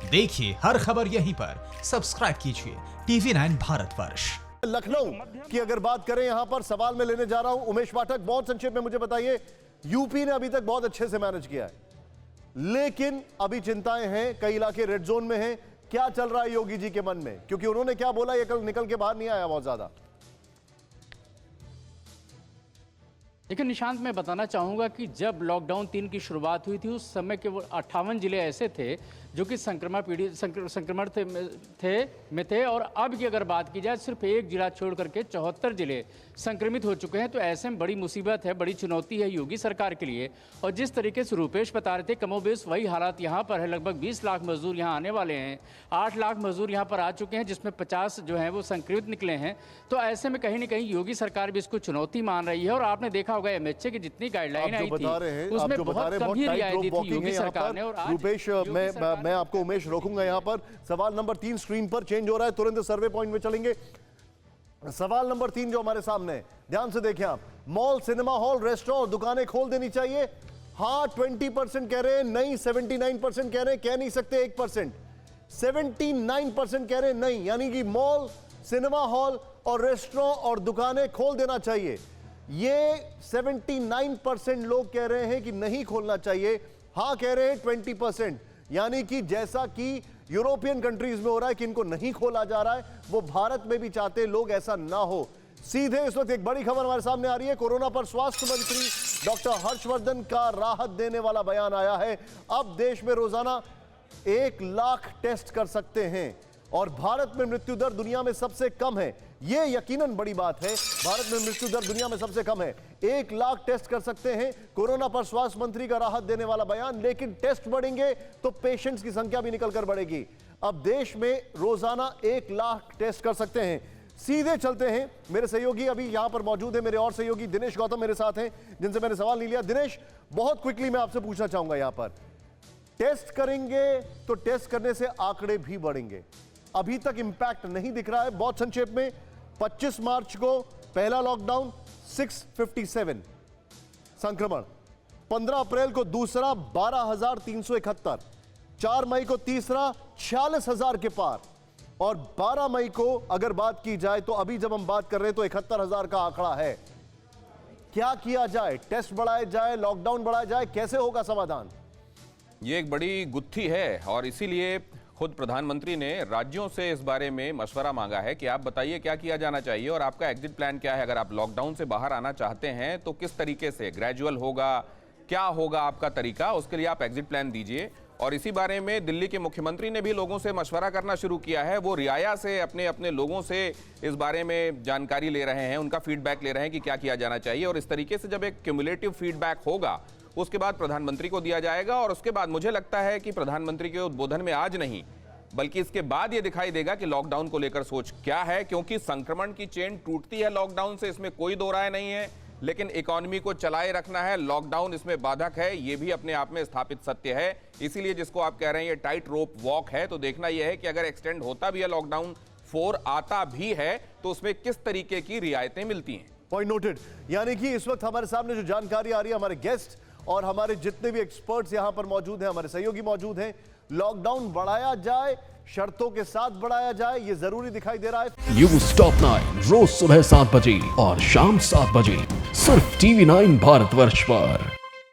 देखिए हर खबर यहीं पर, सब्सक्राइब कीजिए TV9 भारतवर्ष। लखनऊ की अगर बात करें, यहां पर सवाल में लेने जा रहा हूं उमेश पाठक। बहुत संक्षेप में मुझे बताइए, यूपी ने अभी तक बहुत अच्छे से मैनेज किया है, लेकिन अभी चिंताएं हैं, कई इलाके रेड जोन में हैं। क्या चल रहा है योगी जी के मन में, क्योंकि उन्होंने क्या बोला ये कल निकल के बाहर नहीं आया बहुत ज्यादा। देखिए निशांत, मैं बताना चाहूँगा कि जब लॉकडाउन 3 की शुरुआत हुई थी उस समय केवल 58 जिले ऐसे थे जो कि संक्रमण थे और अब की अगर बात की जाए सिर्फ एक जिला छोड़ करके 74 जिले संक्रमित हो चुके हैं। तो ऐसे में बड़ी मुसीबत है, बड़ी चुनौती है योगी सरकार के लिए। और जिस तरीके से रूपेश बता रहे थे, कमोबेश वही हालात यहाँ पर है। लगभग 20 लाख मजदूर यहाँ आने वाले हैं, 8 लाख मजदूर यहाँ पर आ चुके हैं, जिसमें 50 जो हैं वो संक्रमित निकले हैं। तो ऐसे में कहीं ना कहीं योगी सरकार भी इसको चुनौती मान रही है। और आपने देखा होगा MHA की जितनी गाइडलाइन आई थी उसमें बहुत कम ही रियायत दी थी योगी सरकार ने। और रूपेश, मैं आपको उमेश रोकूंगा यहां पर। सवाल नंबर 3 स्क्रीन पर चेंज हो रहा है, तुरंत सर्वे पॉइंट में चलेंगे। सवाल नंबर 3 जो हमारे सामने है, ध्यान से देखें आप। मॉल, सिनेमा हॉल, रेस्टोरेंट, दुकानें खोल देनी चाहिए। हाँ 20% कह रहे हैं, नहीं 79% कह रहे हैं, कह नहीं सकते 1%। 79% कह रहे हैं नहीं, यानी कि मॉल, सिनेमा हॉल और रेस्टोरेंट और दुकानें खोल देना चाहिए। ये 79% लोग कह रहे हैं कि नहीं खोलना चाहिए, हाँ कह रहे हैं 20%। यानी कि जैसा कि यूरोपियन कंट्रीज में हो रहा है कि इनको नहीं खोला जा रहा है, वो भारत में भी चाहते लोग ऐसा ना हो। सीधे इस वक्त एक बड़ी खबर हमारे सामने आ रही है। कोरोना पर स्वास्थ्य मंत्री डॉक्टर हर्षवर्धन का राहत देने वाला बयान आया है। अब देश में रोजाना 1 लाख टेस्ट कर सकते हैं और भारत में मृत्यु दर दुनिया में सबसे कम है। यह यकीनन बड़ी बात है, भारत में मृत्यु दर दुनिया में सबसे कम है। 1 लाख टेस्ट कर सकते हैं। कोरोना पर स्वास्थ्य मंत्री का राहत देने वाला बयान। लेकिन टेस्ट बढ़ेंगे तो पेशेंट्स की संख्या भी निकलकर बढ़ेगी। अब देश में रोजाना 1 लाख टेस्ट कर सकते हैं। सीधे चलते हैं, मेरे सहयोगी अभी यहां पर मौजूद है, मेरे और सहयोगी दिनेश गौतम मेरे साथ हैं, जिनसे मैंने सवाल नहीं लिया। दिनेश, बहुत क्विकली मैं आपसे पूछना चाहूंगा, यहां पर टेस्ट करेंगे तो टेस्ट करने से आंकड़े भी बढ़ेंगे। अभी तक इंपैक्ट नहीं दिख रहा है। बहुत संक्षेप में, 25 मार्च को पहला लॉकडाउन, 657 संक्रमण। 15 अप्रैल को दूसरा, 12,371। 4 मई को तीसरा, 46,000 के पार। और 12 मई को अगर बात की जाए तो अभी जब हम बात कर रहे हैं तो 71,000 का आंकड़ा है। क्या किया जाए? टेस्ट बढ़ाया जाए, लॉकडाउन बढ़ाया जाए, कैसे होगा समाधान? ये एक बड़ी गुत्थी है और इसीलिए खुद प्रधानमंत्री ने राज्यों से इस बारे में मशवरा मांगा है कि आप बताइए क्या किया जाना चाहिए और आपका एग्जिट प्लान क्या है। अगर आप लॉकडाउन से बाहर आना चाहते हैं तो किस तरीके से, ग्रेजुअल होगा, क्या होगा आपका तरीका, उसके लिए आप एग्जिट प्लान दीजिए। और इसी बारे में दिल्ली के मुख्यमंत्री ने भी लोगों से मशवरा करना शुरू किया है। वो रियाया से अपने लोगों से इस बारे में जानकारी ले रहे हैं, उनका फीडबैक ले रहे हैं कि क्या किया जाना चाहिए। और इस तरीके से जब एक क्यूमुलेटिव फीडबैक होगा उसके बाद प्रधानमंत्री को दिया जाएगा। और उसके बाद मुझे लगता है कि प्रधानमंत्री के उद्बोधन में आज नहीं बल्कि इसके बाद यह दिखाई देगा कि लॉकडाउन को लेकर सोच क्या है, क्योंकि संक्रमण की चेन टूटती है लॉकडाउन से, इसमें कोई दो राय नहीं है। लेकिन इकोनॉमी को चलाए रखना है, लॉकडाउन इसमें बाधक है, यह भी अपने आप में स्थापित सत्य है। इसीलिए जिसको आप कह रहे हैं ये टाइट रोप वॉक है। तो देखना यह है कि अगर एक्सटेंड होता भी है, लॉकडाउन 4 आता भी है, तो उसमें किस तरीके की रियायतें मिलती हैं। Point noted. यानी कि इस वक्त हमारे सामने जो जानकारी आ रही है, हमारे गेस्ट और हमारे जितने भी एक्सपर्ट्स यहां पर मौजूद हैं, हमारे सहयोगी मौजूद हैं, लॉकडाउन बढ़ाया जाए, शर्तों के साथ बढ़ाया जाए, ये जरूरी दिखाई दे रहा है। न्यूज़ टॉप 9 रोज सुबह 7 बजे और शाम 7 बजे सिर्फ TV9 भारतवर्ष पर।